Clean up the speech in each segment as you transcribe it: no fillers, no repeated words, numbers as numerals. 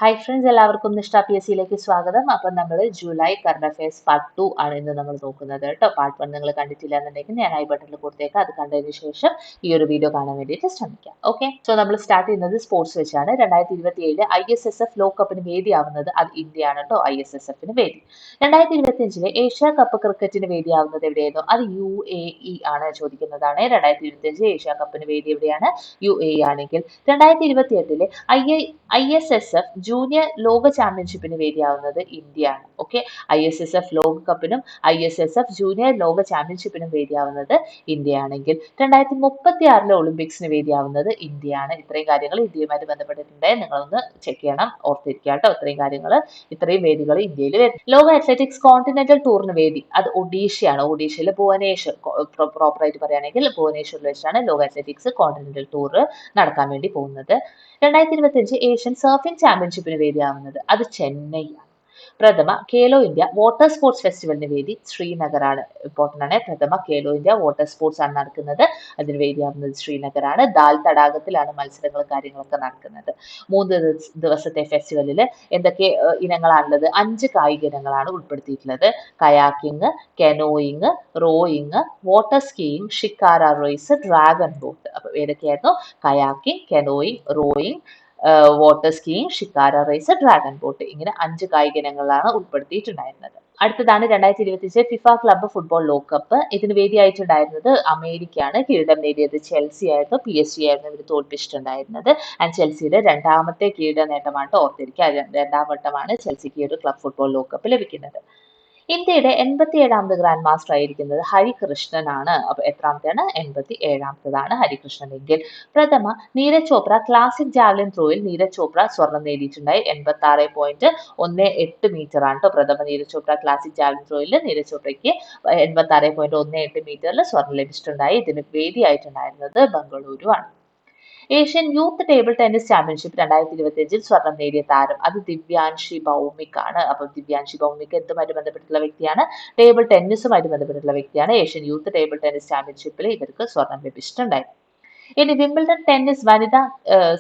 Hi friends, എല്ലാവർക്കും നിഷ്ഠ PSC സ്വാഗതം. അപ്പം നമ്മൾ ജൂലൈ കറണ്ട് അഫയേഴ്സ് പാർട്ട് 2 ആണ് ഇന്ന് നമ്മൾ നോക്കുന്നത് കേട്ടോ. പാർട്ട് 1 നിങ്ങൾ കണ്ടിട്ടില്ല എന്നുണ്ടെങ്കിൽ ഞാൻ ഐ ബട്ടണിൽ കൊടുത്തേക്കാം. അത് കണ്ടതിന് ശേഷം ഈ ഒരു വീഡിയോ കാണാൻ വേണ്ടിയിട്ട് ശ്രമിക്കാം. ഓക്കെ, സോ നമ്മൾ സ്റ്റാർട്ട് ചെയ്യുന്നത് സ്പോർട്സ് വെച്ചാണ്. 2027 ISSF ലോകകപ്പിന് വേദിയാവുന്നത് അത് ഇന്ത്യയാണ് കേട്ടോ. ISSFന് വേദി. 2025 ഏഷ്യ കപ്പ് ക്രിക്കറ്റിന് വേദിയാവുന്നത് എവിടെയായിരുന്നു? അത് UAE ആണ്. ചോദിക്കുന്നതാണ്. 2025 ഏഷ്യ കപ്പിന് വേദി എവിടെയാണ്? UAE ആണെങ്കിൽ 2028 ISSF ജൂനിയർ ലോക ചാമ്പ്യൻഷിപ്പിന് വേദിയാവുന്നത് ഇന്ത്യയാണ്. ഓക്കെ, ISSF ലോകകപ്പിനും ISSF ജൂനിയർ ലോക ചാമ്പ്യൻഷിപ്പിനും വേദിയാവുന്നത് ഇന്ത്യയാണെങ്കിൽ 2036 ഒളിമ്പിക്സിന് വേദിയാവുന്നത് ഇന്ത്യയാണ്. ഇത്രയും കാര്യങ്ങൾ ഇന്ത്യയുമായിട്ട് ബന്ധപ്പെട്ടിട്ടുണ്ട്. നിങ്ങളൊന്ന് ചെക്ക് ചെയ്യണം, ഓർത്തിരിക്കുക കേട്ടോ. ഇത്രയും വേദികൾ ഇന്ത്യയിൽ വരും. ലോക അത്ലറ്റിക്സ് കോണ്ടിനെന്റൽ ടൂറിന് വേദി അത് ഒഡീഷയാണ്. ഒഡീഷയിൽ ഭുവനേശ്വർ, പ്രോപ്പറായിട്ട് പറയുകയാണെങ്കിൽ ഭുവനേശ്വറിൽ വെച്ചാണ് ലോക അത്ലറ്റിക്സ് കോണ്ടിനെന്റൽ ടൂർ നടക്കാൻ വേണ്ടി പോകുന്നത്. 2025 ഏഷ്യൻ സർഫിംഗ് ചാമ്പ്യൻഷിപ്പിന് വേദിയാവുന്നത് അത് ചെന്നൈയാണ്. പ്രഥമ ഖേലോ ഇന്ത്യ വാട്ടർ സ്പോർട്സ് ഫെസ്റ്റിവലിന് വേദി ശ്രീനഗറാണ്. ഇമ്പോർട്ടന്റ് ആണ്. പ്രഥമ ഖേലോ ഇന്ത്യ വാട്ടർ സ്പോർട്സ് ആണ് നടക്കുന്നത്. അതിന് വേദിയാവുന്നത് ശ്രീനഗറാണ്. ദാൽ തടാകത്തിലാണ് മത്സരങ്ങളും കാര്യങ്ങളൊക്കെ നടക്കുന്നത്. 3 ദിവസത്തെ ഫെസ്റ്റിവലിൽ എന്തൊക്കെ ഇനങ്ങളാണുള്ളത്? 5 കായിക ഇനങ്ങളാണ് ഉൾപ്പെടുത്തിയിട്ടുള്ളത്. Kayaking, canoeing, rowing, water skiing, shikara race, dragon boat. അപ്പൊ ഏതൊക്കെയായിരുന്നു? Kayaking, canoeing, rowing, water skiing, shikara race, dragon boat. ഇങ്ങനെ 5 കായിക ഇനങ്ങളാണ് ഉൾപ്പെടുത്തിയിട്ടുണ്ടായിരുന്നത്. അടുത്തതാണ് 2025 ഫിഫ ക്ലബ്ബ് ഫുട്ബോൾ ലോകകപ്പ്. ഇതിന് വേദിയായിട്ടുണ്ടായിരുന്നത് അമേരിക്കയാണ്. കിരീടം നേടിയത് ചെൽസി ആയിരുന്നു. PSG ആയിരുന്നു ഇവർ തോൽപ്പിച്ചിട്ടുണ്ടായിരുന്നത്. ആൻഡ് ചെൽസിയുടെ രണ്ടാമത്തെ കിരീട നേട്ടമാണ്. ഓർത്തിരിക്കുക, രണ്ടാം വട്ടമാണ് ചെൽസിക്ക് ഒരു ക്ലബ് ഫുട്ബോൾ ലോകകപ്പ് ലഭിക്കുന്നത്. ഇന്ത്യയുടെ 87ാമത് ഗ്രാൻഡ് മാസ്റ്റർ ആയിരിക്കുന്നത് ഹരികൃഷ്ണനാണ്. അപ്പൊ എത്രാമത്തെയാണ്? 87ാമത്തതാണ് ഹരികൃഷ്ണൻ എങ്കിൽ. പ്രഥമ നീരജ് ചോപ്ര ക്ലാസിക് ജാവലിൻ ത്രോയിൽ നീരജ് ചോപ്ര സ്വർണം നേടിയിട്ടുണ്ടായി. 86.18 മീറ്റർ ആണ് കേട്ടോ. പ്രഥമ നീരജ് ചോപ്ര ക്ലാസിക് ജാവലിൻ ത്രോയിൽ നീരജ് ചോപ്രയ്ക്ക് 86.18 മീറ്ററിൽ സ്വർണം ലഭിച്ചിട്ടുണ്ടായി. ഇതിന് വേദിയായിട്ടുണ്ടായിരുന്നത് ബംഗളൂരു ആണ്. Asian youth table tennis championship 2025 സ്വർണം നേടിയ താരം അത് ദിവ്യാൻഷി ഭൗമിക് ആണ്. അപ്പൊ ദിവ്യാൻഷി ഭൗമിക് എന്തുമായിട്ട് ബന്ധപ്പെട്ടിട്ടുള്ള വ്യക്തിയാണ്? ടേബിൾ ടെന്നീസുമായിട്ട് ബന്ധപ്പെട്ടിട്ടുള്ള വ്യക്തിയാണ്. ഏഷ്യൻ യൂത്ത് ടേബിൾ ടെന്നീസ് ചാമ്പ്യൻഷിപ്പിൽ ഇവർക്ക് സ്വർണം ലഭിച്ചിട്ടുണ്ടായി. ഇനി വിംബിൾഡൺ ടെന്നീസ് വനിതാ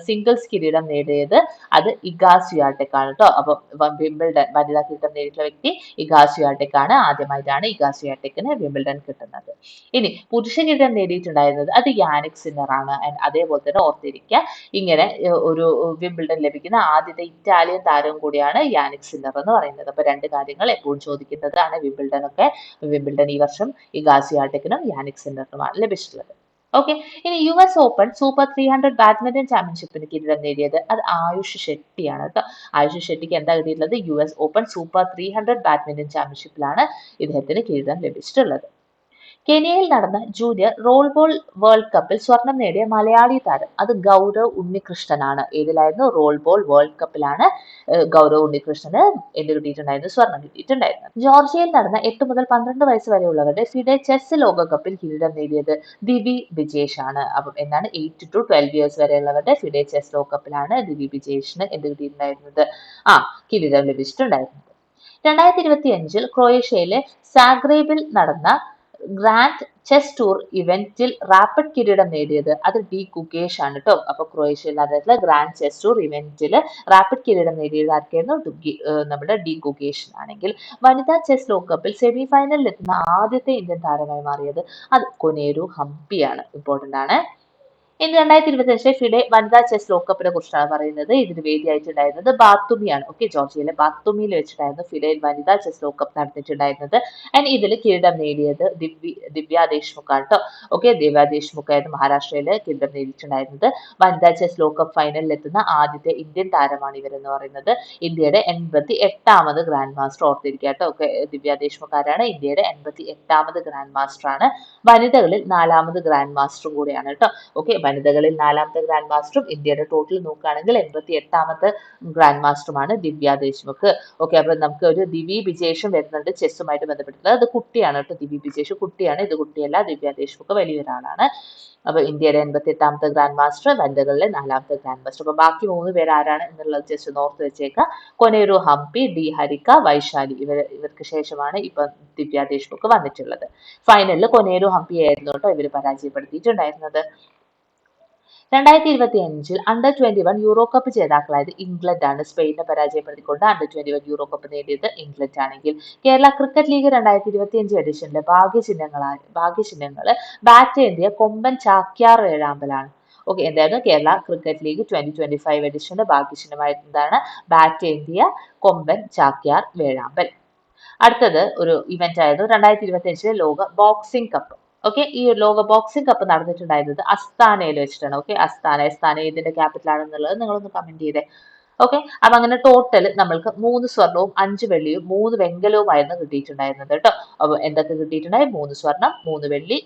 സിംഗിൾസ് കിരീടം നേടിയത് അത് ഇഗാ സ്വിയാടെക് ആണ് കേട്ടോ. അപ്പൊ വിംബിൾഡൺ വനിതാ കിരീടം നേടിയിട്ടുള്ള വ്യക്തി ഇഗാ സ്വിയാടെക് ആണ്. ആദ്യമായിട്ടാണ് ഇഗാ സ്വിയാടെക്കിന് വിംബിൾഡൺ കിട്ടുന്നത്. ഇനി പുരുഷ കിരീടം നേടിയിട്ടുണ്ടായിരുന്നത് അത് യാനിക് സിന്നർ ആണ്. അതേപോലെ തന്നെ ഓർത്തിരിക്കുക, ഇങ്ങനെ ഒരു വിംബിൾഡൺ ലഭിക്കുന്ന ആദ്യത്തെ ഇറ്റാലിയൻ താരവും കൂടിയാണ് യാനിക് സിന്നർ എന്ന് പറയുന്നത്. അപ്പൊ 2 കാര്യങ്ങൾ എപ്പോഴും ചോദിക്കുന്നതാണ്. വിംബിൾഡൺ ഈ വർഷം ഇഗാ സ്വിയാടെക്കിനും യാനിക് സിന്നറിനുമാണ് ലഭിച്ചിട്ടുള്ളത്. ഓക്കെ, ഇനി US ഓപ്പൺ സൂപ്പർ 300 ബാഡ്മിന്റൺ ചാമ്പ്യൻഷിപ്പിന് കിരീടം നേടിയത് അത് ആയുഷ് ഷെട്ടിയാണ് കേട്ടോ. ആയുഷ് ഷെട്ടിക്ക് എന്താ കിട്ടിയിട്ടുള്ളത്? US ഓപ്പൺ സൂപ്പർ 300 ബാഡ്മിന്റൺ ചാമ്പ്യൻഷിപ്പിലാണ് ഇദ്ദേഹത്തിന് കിരീടം ലഭിച്ചിട്ടുള്ളത്. കെനിയയിൽ നടന്ന ജൂനിയർ റോൾ ബോൾ വേൾഡ് കപ്പിൽ സ്വർണം നേടിയ മലയാളി താരം അത് ഗൗരവ് ഉണ്ണികൃഷ്ണനാണ്. ഏതിലായിരുന്നു? റോൾ ബോൾ വേൾഡ് കപ്പിലാണ് ഗൗരവ് ഉണ്ണികൃഷ്ണന് എന്ത് കിട്ടിയിട്ടുണ്ടായിരുന്നു? സ്വർണം കിട്ടിയിട്ടുണ്ടായിരുന്നു. ജോർജിയയിൽ നടന്ന 8 മുതൽ 12 വയസ്സ് വരെയുള്ളവരുടെ ഫിഡെ ചെസ് ലോകകപ്പിൽ കിരീടം നേടിയത് ദിവി ബിജേഷ് ആണ്. അപ്പം എന്താണ്? 8 to 12 ഇയേഴ്സ് വരെയുള്ളവരുടെ ഫിഡെ ചെസ് ലോകകപ്പിലാണ് ദിവി ബിജേഷിന് എന്ത് കിട്ടിയിട്ടുണ്ടായിരുന്നത്? കിരീടം ലഭിച്ചിട്ടുണ്ടായിരുന്നത്. 2025 ക്രൊയേഷ്യയിലെ സാഗ്രേബിൽ നടന്ന ഗ്രാൻഡ് ചെസ് ടൂർ ഇവന്റിൽ റാപ്പിഡ് കിരീടം നേടിയത് അത് ഡി ഗുഗേഷ് ആണ് കേട്ടോ. അപ്പൊ ക്രൊയേഷ്യയിൽ നടന്നിട്ടുള്ള ഗ്രാൻഡ് ചെസ് ടൂർ ഇവന്റിൽ റാപ്പിഡ് കിരീടം നേടിയത് ആർക്കായിരുന്നു? നമ്മുടെ ഡി ഗുഗേഷ് ആണെങ്കിൽ വനിതാ ചെസ് ലോകകപ്പിൽ സെമി ഫൈനലിൽ എത്തുന്ന ആദ്യത്തെ ഇന്ത്യൻ താരമായി മാറിയത് അത് കൊനേരു ഹംപിയാണ്. ഇമ്പോർട്ടന്റ് ആണ്. ഇനി 2025 ഫിഡെ വനിതാ ചെസ് ലോകകപ്പിനെ കുറിച്ചാണ് പറയുന്നത്. ഇതിന് വേദിയായിട്ടുണ്ടായിരുന്നത് ബാത്തുമിയാണ്. ഓക്കെ, ജോർജിയയിലെ ബാത്തുമിയിൽ വെച്ചിട്ടായിരുന്നു ഫിഡെ വനിതാ ചെസ് ലോകകപ്പ് നടന്നിട്ടുണ്ടായിരുന്നത്. ആൻഡ് ഇതിൽ കിരീടം നേടിയത് ദിവ്യ ദേശ്മുഖ് ആണ് കേട്ടോ. ഓക്കെ, ദിവ്യ ദേശ്മുഖ് ആയിരുന്നു മഹാരാഷ്ട്രയിൽ കിരീടം നേടിയിട്ടുണ്ടായിരുന്നത്. വനിതാ ചെസ് ലോകകപ്പ് ഫൈനലിൽ എത്തുന്ന ആദ്യത്തെ ഇന്ത്യൻ താരമാണ് ഇവരെന്ന് പറയുന്നത്. ഇന്ത്യയുടെ 88ാമത് ഗ്രാൻഡ് മാസ്റ്റർ. ഓർത്തിരിക്കുക കേട്ടോ. ഓക്കെ, ദിവ്യ ദേശ്മുഖ് ആരാണ്? ഇന്ത്യയുടെ 88ാമത് ഗ്രാൻഡ് മാസ്റ്റർ ആണ്. വനിതകളിൽ 4ാമത് ഗ്രാൻഡ് മാസ്റ്ററും കൂടിയാണ് കേട്ടോ. ഓക്കെ, വനിതകളിൽ 4ാമത്തെ ഗ്രാൻഡ് മാസ്റ്ററും ഇന്ത്യയുടെ ടോട്ടൽ നോക്കുകയാണെങ്കിൽ 88ാമത്തെ ഗ്രാൻഡ് മാസ്റ്ററുമാണ് ദിവ്യ ദേശ്മുഖ്. ഓക്കെ, അപ്പൊ നമുക്ക് ഒരു ദിവി ബിജേഷും വരുന്നുണ്ട് ചെസ്സുമായിട്ട് ബന്ധപ്പെട്ടിട്ടുള്ളത്. അത് കുട്ടിയാണ് കേട്ടോ. ദിവി ബിജേഷ് കുട്ടിയാണ്, ഇത് കുട്ടിയല്ല. ദിവ്യ ദേശ്മുഖ് വലിയൊരാളാണ്. അപ്പൊ ഇന്ത്യയുടെ 88ാമത്തെ ഗ്രാൻഡ് മാസ്റ്റർ, വനിതകളിലെ 4ാമത്തെ ഗ്രാൻഡ് മാസ്റ്റർ. അപ്പൊ ബാക്കി 3 പേര് ആരാണ് എന്നുള്ളത് ജസ്റ്റ് ഒന്ന് ഓർത്ത് വെച്ചേക്കാം. കൊനേരു ഹംപി, ഡി ഹരിക, വൈശാലി. ഇവർക്ക് ശേഷമാണ് ഇപ്പൊ ദിവ്യ ദേശ്മുഖ് വന്നിട്ടുള്ളത്. ഫൈനലിൽ കൊനേരു ഹംപി ആയിരുന്നു കേട്ടോ ഇവർ പരാജയപ്പെടുത്തിയിട്ടുണ്ടായിരുന്നത്. 2025 അണ്ടർ 21 യൂറോ കപ്പ് ജേതാക്കളായത് ഇംഗ്ലണ്ടാണ്. സ്പെയിനെ പരാജയപ്പെടുത്തിക്കൊണ്ട് അണ്ടർ 21 യൂറോ കപ്പ് നേടിയത് ഇംഗ്ലണ്ട് ആണെങ്കിൽ കേരള ക്രിക്കറ്റ് ലീഗ് 2025 എഡിഷനിലെ ഭാഗ്യചിഹ്നങ്ങള് ബാറ്റ് ഏന്തിയ കൊമ്പൻ ചാക്യാർ വേഴാമ്പലാണ്. ഓക്കെ, എന്തായിരുന്നു കേരള ക്രിക്കറ്റ് ലീഗ് 2025 എഡിഷന്റെ ഭാഗ്യചിഹ്നമായിട്ട് എന്താണ് ബാറ്റ് ഏന്തിയ കൊമ്പൻ ചാക്യാർ വേഴാമ്പൽ. അടുത്തത് ഒരു ഇവന്റ് ആയിരുന്നു 2025 ലോക ബോക്സിംഗ് കപ്പ്. ഓക്കെ, ഈ ലോക ബോക്സിംഗ് കപ്പ് നടന്നിട്ടുണ്ടായിരുന്നത് അസ്താനയിൽ വെച്ചിട്ടാണ്. ഓക്കെ, അസ്താന ഇതിന്റെ ക്യാപിറ്റൽ ആണെന്നുള്ളത് നിങ്ങളൊന്ന് കമന്റ് ചെയ്തേ. ഓക്കെ, അപ്പൊ അങ്ങനെ ടോട്ടൽ നമ്മൾക്ക് 3 സ്വർണവും 5 വെള്ളിയും 3 വെങ്കലവുമായിരുന്നു കിട്ടിയിട്ടുണ്ടായിരുന്നത് കേട്ടോ. അപ്പൊ എന്തൊക്കെ കിട്ടിയിട്ടുണ്ടായി? 3 സ്വർണം, 3 വെള്ളി,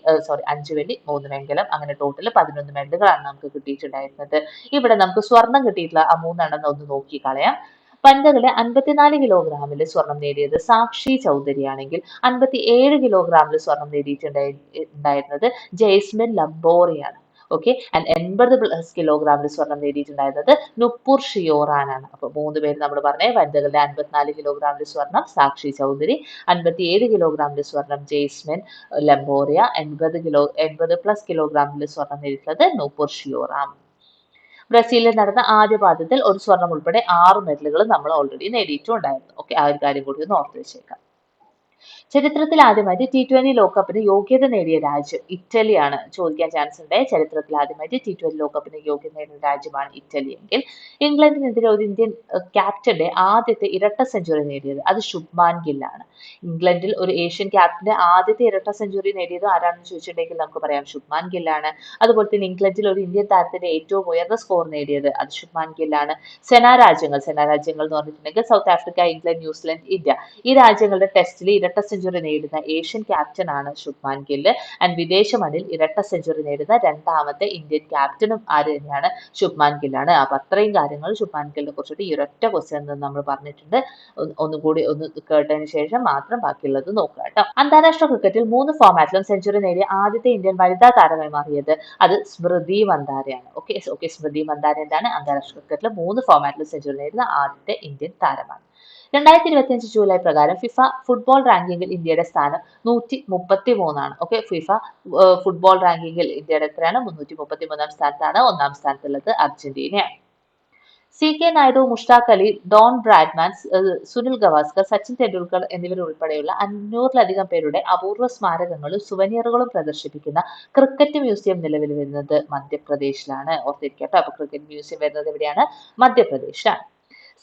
5 വെള്ളി, 3 വെങ്കലം, അങ്ങനെ ടോട്ടൽ 11 മെഡലുകളാണ് നമുക്ക് കിട്ടിയിട്ടുണ്ടായിരുന്നത്. ഇവിടെ നമുക്ക് സ്വർണം കിട്ടിയിട്ടുള്ള ആ 3 ഒന്ന് നോക്കി കളയാം. വനിതകളെ 54 കിലോഗ്രാമിൽ സ്വർണം നേടിയത് സാക്ഷി ചൗധരിയാണെങ്കിൽ 57 കിലോഗ്രാമിൽ സ്വർണം നേടിയിട്ടുണ്ടായിരുന്നത് ജെയ്സ്മിൻ ലംബോറിയാണ്. ഓക്കെ, ആൻഡ് 80+ കിലോഗ്രാമിൽ സ്വർണം നേടിയിട്ടുണ്ടായിരുന്നത് നുപുർ ഷിയോറാനാണ്. അപ്പൊ 3 പേര് നമ്മൾ പറഞ്ഞേ, വനിതകളുടെ 54 കിലോഗ്രാമിൽ സ്വർണം സാക്ഷി ചൗധരി, 57 കിലോഗ്രാമിൽ സ്വർണം ജെയ്സ്മിൻ ലംബോറിയ, 80+ കിലോഗ്രാമിൽ സ്വർണം നേടിയിട്ടുള്ളത് നുപുർ ഷിയോറാം. ബ്രസീലിൽ നടന്ന ആദ്യ പാദത്തിൽ ഒരു സ്വർണം ഉൾപ്പെടെ 6 മെഡലുകൾ നമ്മൾ ഓൾറെഡി നേടിയിട്ടുണ്ടായിരുന്നു. ഓക്കെ, ആ ഒരു കാര്യം കൂടി ഒന്ന് ഓർത്ത് വെച്ചേക്കാം. ചരിത്രത്തിൽ ആദ്യമായിട്ട് T20 ലോകകപ്പിന് യോഗ്യത നേടിയ രാജ്യം ഇറ്റലിയാണ്. ചോദിക്കാൻ ചാൻസ് ഉണ്ട്. ചരിത്രത്തിൽ ആദ്യമായിട്ട് T20 ലോകകപ്പിന് യോഗ്യത നേടിയ രാജ്യമാണ് ഇറ്റലി എങ്കിൽ ഇംഗ്ലണ്ടിനെതിരെ ഒരു ഇന്ത്യൻ ക്യാപ്റ്റന്റെ ആദ്യത്തെ ഇരട്ട സെഞ്ചുറി നേടിയത് അത് ശുഭ്മാൻ ഗില്ലാണ്. ഇംഗ്ലണ്ടിൽ ഒരു ഏഷ്യൻ ക്യാപ്റ്റന്റെ ആദ്യത്തെ ഇരട്ട സെഞ്ചുറി നേടിയത് ആരാണെന്ന് ചോദിച്ചിട്ടുണ്ടെങ്കിൽ നമുക്ക് പറയാം ശുഭ്മാൻ ഗില്ലാണ്. അതുപോലെ തന്നെ ഇംഗ്ലണ്ടിൽ ഒരു ഇന്ത്യൻ താരത്തിന്റെ ഏറ്റവും ഉയർന്ന സ്കോർ നേടിയത് അത് ശുഭ്മാൻ ഗില്ലാണ്. സെന രാജ്യങ്ങൾ എന്ന് പറഞ്ഞിട്ടുണ്ടെങ്കിൽ south Africa, England, New Zealand, India, ഈ രാജ്യങ്ങളുടെ ടെസ്റ്റിൽ ഇരട്ട സെഞ്ചുറി നേടുന്ന ഏഷ്യൻ ക്യാപ്റ്റൻ ആണ് ശുഭ്മാൻ ഗിൽ. ആൻഡ് വിദേശ മണ്ണിൽ ഇരട്ട സെഞ്ചുറി നേടുന്ന രണ്ടാമത്തെ ഇന്ത്യൻ ക്യാപ്റ്റനും ആര് തന്നെയാണ്? ശുഭ്മാൻ ഗില്ലാണ്. അപ്പൊ അത്രയും കാര്യങ്ങൾ ശുഭ്മാൻ ഗില്ലിനെ കുറിച്ചിട്ട് ഈ ഒരൊറ്റ ക്വസ്റ്റ്യൻ നമ്മൾ പറഞ്ഞിട്ടുണ്ട്. ഒന്നുകൂടി ഒന്ന് കേട്ടതിന് ശേഷം മാത്രം ബാക്കിയുള്ളത് നോക്കുക കേട്ടോ. അന്താരാഷ്ട്ര ക്രിക്കറ്റിൽ 3 ഫോർമാറ്റിലും സെഞ്ചുറി നേടിയ ആദ്യത്തെ ഇന്ത്യൻ വനിതാ താരമായി മാറിയത് അത് സ്മൃതി മന്ദാനയാണ്. ഓക്കെ, സ്മൃതി മന്ദാന എന്താണ് അന്താരാഷ്ട്ര ക്രിക്കറ്റിൽ 3 ഫോർമാറ്റിലും സെഞ്ചുറി നേടുന്ന ആദ്യത്തെ ഇന്ത്യൻ താരമാണ്. 2025 ജൂലൈ പ്രകാരം ഫിഫ ഫുട്ബോൾ റാങ്കിങ്ങിൽ ഇന്ത്യയുടെ സ്ഥാനം 133ആണ്. ഓക്കെ, ഫിഫ ഫുട്ബോൾ റാങ്കിങ്ങിൽ ഇന്ത്യയുടെ എത്രയാണ്? 333 സ്ഥാനത്താണ്. 1-ാം സ്ഥാനത്തുള്ളത് അർജന്റീനയാണ്. CK Naidu, Mushtaq Ali, Don Bradman, Sunil Gavaskar, Sachin Tendulkar എന്നിവരുൾപ്പെടെയുള്ള 500-ലധികം പേരുടെ അപൂർവ സ്മാരകങ്ങളും സുവനീറുകളും പ്രദർശിപ്പിക്കുന്ന ക്രിക്കറ്റ് മ്യൂസിയം നിലവിൽ വരുന്നത് മധ്യപ്രദേശിലാണ്. ഓർത്തിരിക്കട്ടോ. അപ്പൊ ക്രിക്കറ്റ് മ്യൂസിയം വരുന്നത് എവിടെയാണ്? മധ്യപ്രദേശിലാണ്.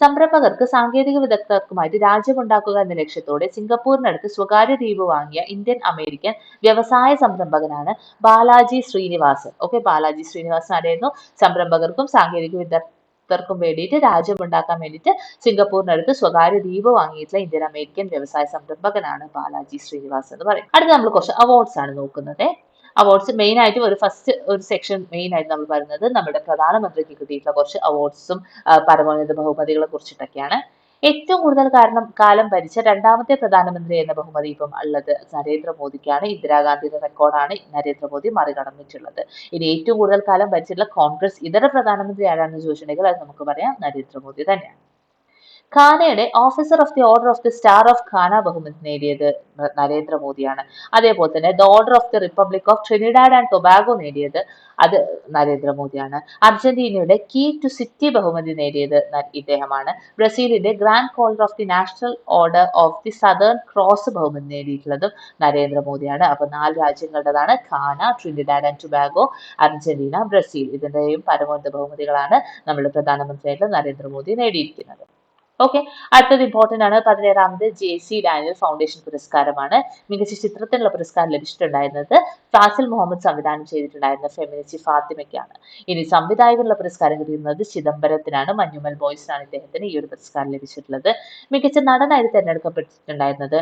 സംരംഭകർക്ക് സാങ്കേതിക വിദഗ്ധർക്കുമായിട്ട് രാജ്യമുണ്ടാക്കുക എന്ന ലക്ഷ്യത്തോടെ സിംഗപ്പൂരിനടുത്ത് സ്വകാര്യ ദ്വീപ് വാങ്ങിയ ഇന്ത്യൻ അമേരിക്കൻ വ്യവസായ സംരംഭകനാണ് ബാലാജി ശ്രീനിവാസൻ. ഓക്കെ, ബാലാജി ശ്രീനിവാസൻ ആരായിരുന്നു? സംരംഭകർക്കും സാങ്കേതിക വിദഗ്ധർക്കും വേണ്ടിയിട്ട് രാജ്യമുണ്ടാക്കാൻ വേണ്ടിയിട്ട് സിംഗപ്പൂരിനടുത്ത് സ്വകാര്യ ദ്വീപ് വാങ്ങിയിട്ടുള്ള ഇന്ത്യൻ അമേരിക്കൻ വ്യവസായ സംരംഭകനാണ് ബാലാജി ശ്രീനിവാസൻ എന്ന് പറയും. അടുത്ത നമ്മൾ കുറച്ച് അവാർഡ്സ് ആണ് നോക്കുന്നത്. അവാർഡ്സ് മെയിൻ ആയിട്ട് ഫസ്റ്റ് ഒരു സെക്ഷൻ മെയിൻ ആയിട്ട് നമ്മൾ പറയുന്നത് നമ്മുടെ പ്രധാനമന്ത്രിക്ക് കിട്ടിയിട്ടുള്ള കുറച്ച് അവാർഡ്സും പരമോന്നത ബഹുമതികളെ കുറിച്ചിട്ടൊക്കെയാണ്. ഏറ്റവും കൂടുതൽ കാലം ഭരിച്ച രണ്ടാമത്തെ പ്രധാനമന്ത്രി എന്ന ബഹുമതി ഇപ്പം ഉള്ളത് നരേന്ദ്രമോദിക്കാണ്. ഇന്ദിരാഗാന്ധിയുടെ റെക്കോർഡാണ് നരേന്ദ്രമോദി മറികടന്നിട്ടുള്ളത്. ഇനി ഏറ്റവും കൂടുതൽ കാലം ഭരിച്ചിട്ടുള്ള കോൺഗ്രസ് ഇതര പ്രധാനമന്ത്രി ആരാണെന്ന് ചോദിച്ചിട്ടുണ്ടെങ്കിൽ അത് നമുക്ക് പറയാം നരേന്ദ്രമോദി തന്നെയാണ്. ഖാനയുടെ officer of the order of the star of ഖാന ബഹുമതി നേടിയത് നരേന്ദ്രമോദിയാണ്. അതേപോലെ തന്നെ the order of the republic of Trinidad and Tobago നേടിയത് അത് നരേന്ദ്രമോദിയാണ്. അർജന്റീനയുടെ കീ ടു സിറ്റി ബഹുമതി നേടിയത് ഇദ്ദേഹമാണ്. ബ്രസീലിന്റെ grand collar of the national order of the southern cross ബഹുമതി നേടിയിട്ടുള്ളതും നരേന്ദ്രമോദിയാണ്. അപ്പൊ 4 രാജ്യങ്ങളുടേതാണ് Ghana, Trinidad and Tobago, Argentina, Brazil. ഇതിന്റെയും പരമോന്നത ബഹുമതികളാണ് നമ്മുടെ പ്രധാനമന്ത്രിയായിട്ടുള്ള നരേന്ദ്രമോദി നേടിയിരിക്കുന്നത്. ഓക്കെ, അടുത്തത് ഇമ്പോർട്ടന്റ് ആണ്. 17ാമത് JC ഡാനിയൽ ഫൗണ്ടേഷൻ പുരസ്കാരമാണ്. മികച്ച ചിത്രത്തിനുള്ള പുരസ്കാരം ലഭിച്ചിട്ടുണ്ടായിരുന്നത് ഫാസിൽ മുഹമ്മദ് സംവിധാനം ചെയ്തിട്ടുണ്ടായിരുന്ന ഫെമിനിച്ചി ഫാത്തിമയ്ക്കാണ്. ഇനി സംവിധായകനുള്ള പുരസ്കാരം കിട്ടുന്നത് ചിദംബരത്തിനാണ്. മഞ്ഞുമൽ ബോയ്സിനാണ് ഇദ്ദേഹത്തിന് ഈ ഒരു പുരസ്കാരം ലഭിച്ചിട്ടുള്ളത്. മികച്ച നടനായി തെരഞ്ഞെടുക്കപ്പെട്ടിട്ടുണ്ടായിരുന്നത്